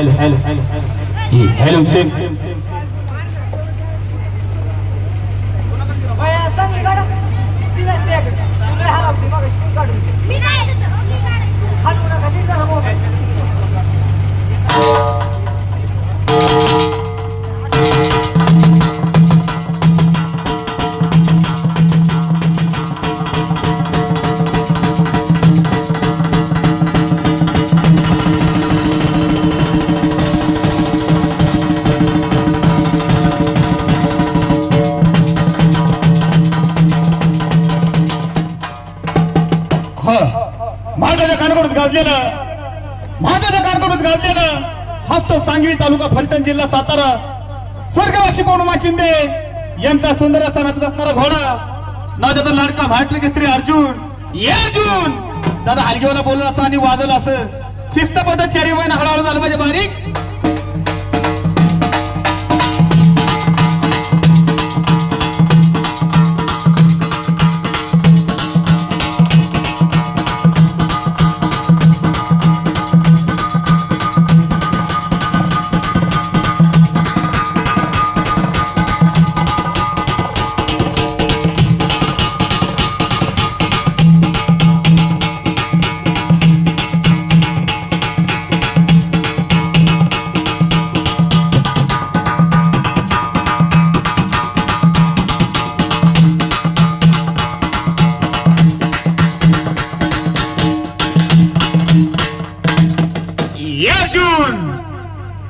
Hello check हसतो सांगवी तालुका फलटण जिल्हा सातारा स्वर्गवासी पौर्णिमा शिंदे यांचा सुंदर असा नाचत असणारा घोडा नाव त्याचा लाडका महाराष्ट्र केसरी अर्जुन दादा हलगीवाला बोललं असं आणि वाजलं असं शिस्त पद्धत चारी महिना हळूहळू झालं पाहिजे बारीक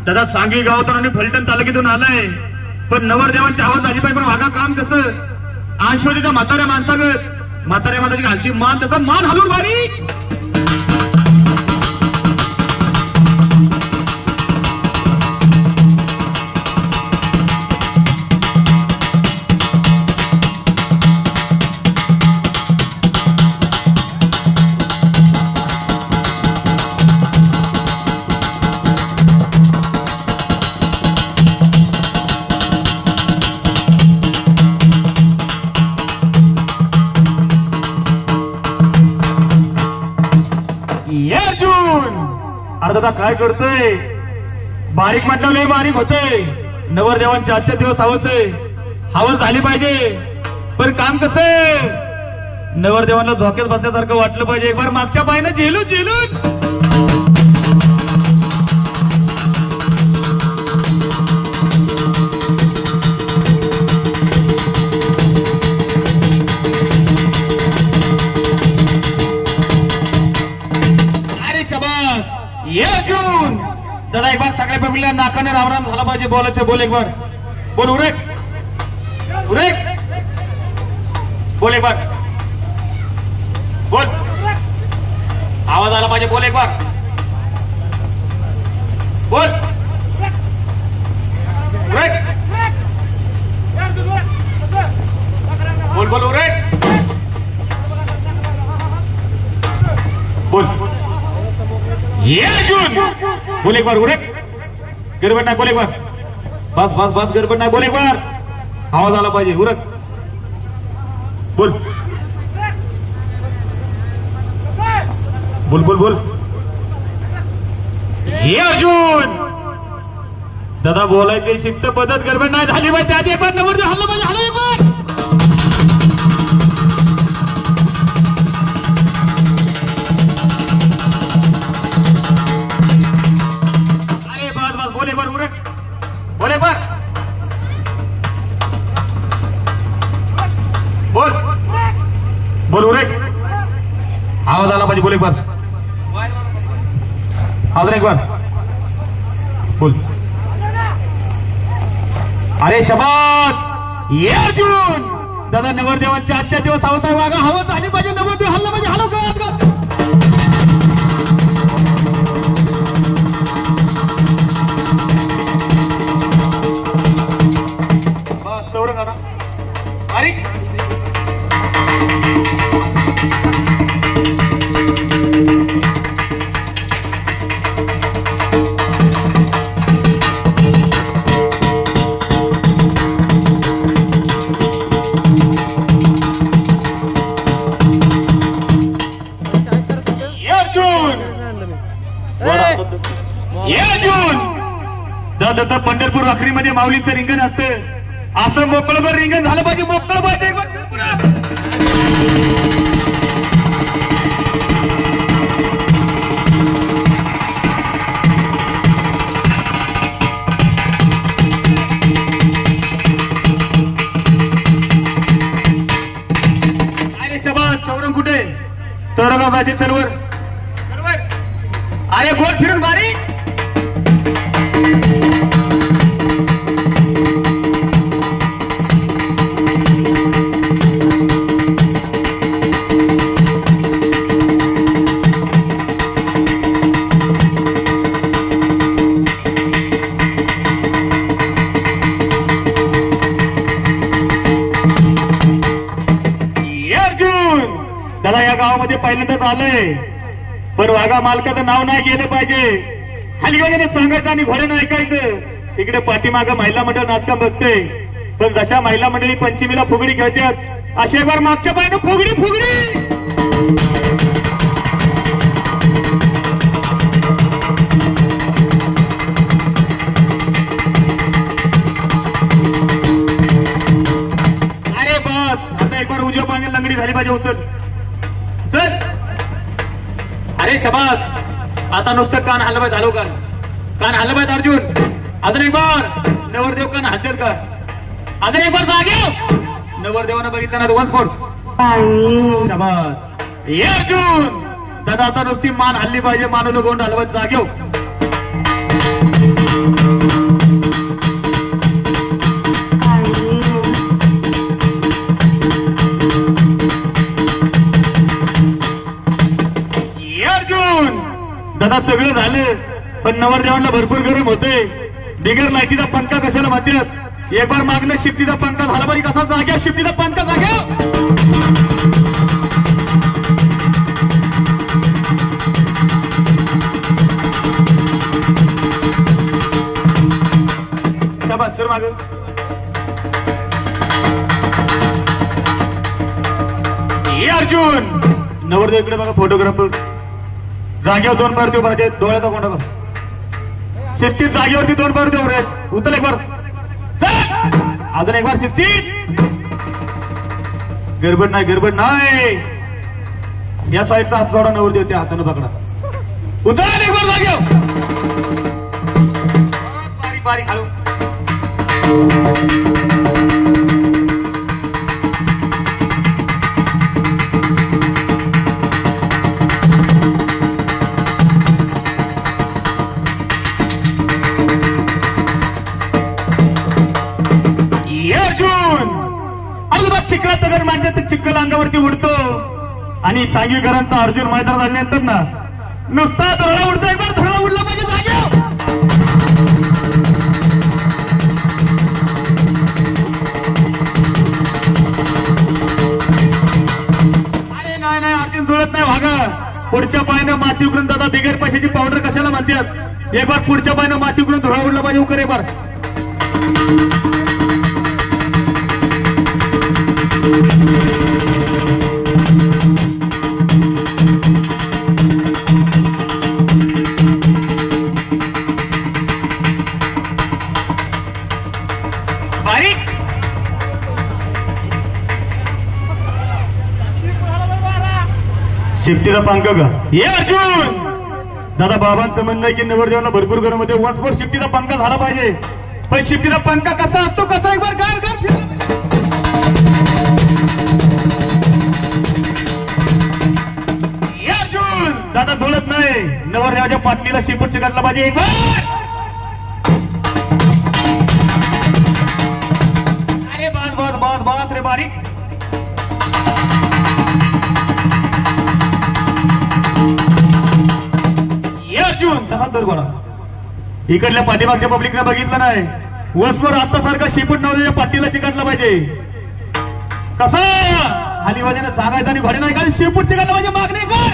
दादा सांगवी गावातून आणि फलटण तालुक्यातून आलाय पण नवरदेवांची आवाज झाली पाहिजे पण वागा काम कसं आश्वतीच्या म्हाताऱ्या माणसागत म्हाताऱ्या माणसाची घालती मान त्याचा मान हलून बारीक दादा काय करतोय बारीक म्हटलं लय बारीक होतंय नवरदेवांचे आजच्या दिवस हवस झाली पाहिजे पण काम कसं नवरदेवांना झोक्यात बसल्यासारखं वाटलं पाहिजे एक बार मागच्या पायनं झेलून अर्जुन दादा एक बार सगळ्या फॅमिलीला नाकाने रामराम झाला पाहिजे बोलायचं बोल एक बार बोल उरेक बोल एक बार बोल आवाज आला पाहिजे बोल एक बार बोल उरेक बोल उरेक बोल अर्जुन बोल एक बार उरेक गडबड नाही बोल एक बार बस गडबड नाही बोल एक बार आवाज आला पाहिजे उरक बोल अर्जुन दादा बोलायची शिस्त पद्धत गडबड नाही झाली पाहिजे आधी एक बार नवरदेव हल्ला पाहिजे हल्ला एक बार बोल उरेक आवाज आला पाहिजे बोल एक बार अजून एक बार बोल अरे शबाद अर्जुन दादा नवरदेवांच्या आजच्या दिवस हवं वागा हवं झाली पाहिजे नवरदेव हल्ला पाहिजे हलव का जसं पंढरपूर वाखरीमध्ये माऊलींचं रिंगण असतं असं मोकळभर रिंगण झालं पाहिजे. मोकळ पाहिजे एक बार पुढे. चौरंग कुठे? चौरंगाव माझे सर्वर. अरे गोल फिरून बारी. दादा या गावामध्ये पहिल्यांदाच आलंय पण वाघा मालकाचं नाव नाही गेलं पाहिजे. हलगीवाजाने सांगायचं आणि घोड्यानं ऐकायचं. इकडे पाठीमागं महिला मंडळ नाचकाम बघते पण जशा महिला मंडळी पंचमीला फुगडी खेळतात अशी एक बार मागच्या पायानं फुगडी फुगडी. अरे बस आता एक बार उजव्या पायाने लंगडी झाली पाहिजे. उचल चल. अरे शबास आता नुसतं कान हलवाय झालो. कान हलवायत अर्जुन. अजून एक बार. नवरदेव कान हलतात का? अजून एक बार जागे. नवरदेवानं बघितलं ना वन्स मोर. शबास. ये अर्जुन. दादा आता नुसती मान हल्ली पाहिजे. मानवलं गोंड हलवत जागे. दादा सगळं झालं पण नवरदेवांना भरपूर गरम होते. बिगर लाईटीचा पंखा कशाला म्हणतात? एक बार मागणं शिफ्टीचा पंखा झाला पाहिजे. कसा जाग्या शिफ्टीचा पंखा जाग्या. शाबास सर माग. ये अर्जुन. नवरदेव इकडे बघा. फोटोग्राफर जागेवर दोन बार देऊ पाहिजे. डोळ्याचा कोंडा कर. शिस्तीत जागेवरती दोन बार देऊ रे. उचल एक बार. अजून एक बार शिस्तीत. गडबड नाही गडबड नाही. या साईडचा हात जोडा. नवरदेव त्या हाताने पकडा. उचल एक बार जागेवर. बारीक बारीक खालू. चिखला दगड मांडते तर चिखल अंगावरती उडतो आणि सांगवीकरांचा अर्जुन मैदान झाल्यानंतर ना नुसता धरला उडतो. एक बार धरला उडला पाहिजे जागे. अरे नाही नाही अर्जुन जुळत नाही वागा. पुढच्या पायानं माती उकरून दादा बिगर पैशाची पावडर कशाला म्हणतात? एक बार पुढच्या पायानं माती उकरून धरला उडला पाहिजे. उकर एक बार. शिफ्टीचा पंख का? ये अर्जुन. दादा बाबांचं म्हणणं आहे की नवरदेवाला भरपूर गरम होते. वन्सभर शिफ्टीचा पंखा झाला पाहिजे. पण शिफ्टीचा पंखा कसा असतो? कसा एक बार गार गार. ये अर्जुन. दादा झोलत नाही. नवरदेवाच्या पाटणीला शिपूट चिकटला पाहिजे एक बार. अरे बास बास बास बास रे बारीक. तसाच दर बघा. इकडल्या पाठीमागच्या पब्लिकने बघितलं नाही. वसवर आता सारखा शिपूट नवऱ्याच्या पाठीला चिकटला पाहिजे. कसा खाली वाजाने सांगायचं आणि घोडे नाही का शिपूट चिकटला पाहिजे. मागणी एक बार.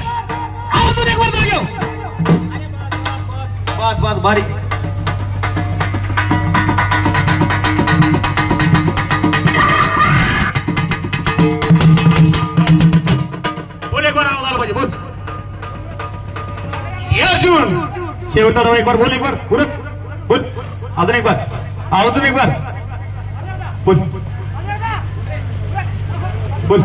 अजून एक बार जागे. बस बस बारीक. बोल एक बार आवाज आला पाहिजे. बोल. अर्जुन शेवटचा डाव एक बार. बोल एक बार. उरक बोल. अजून एक बार बोल बोल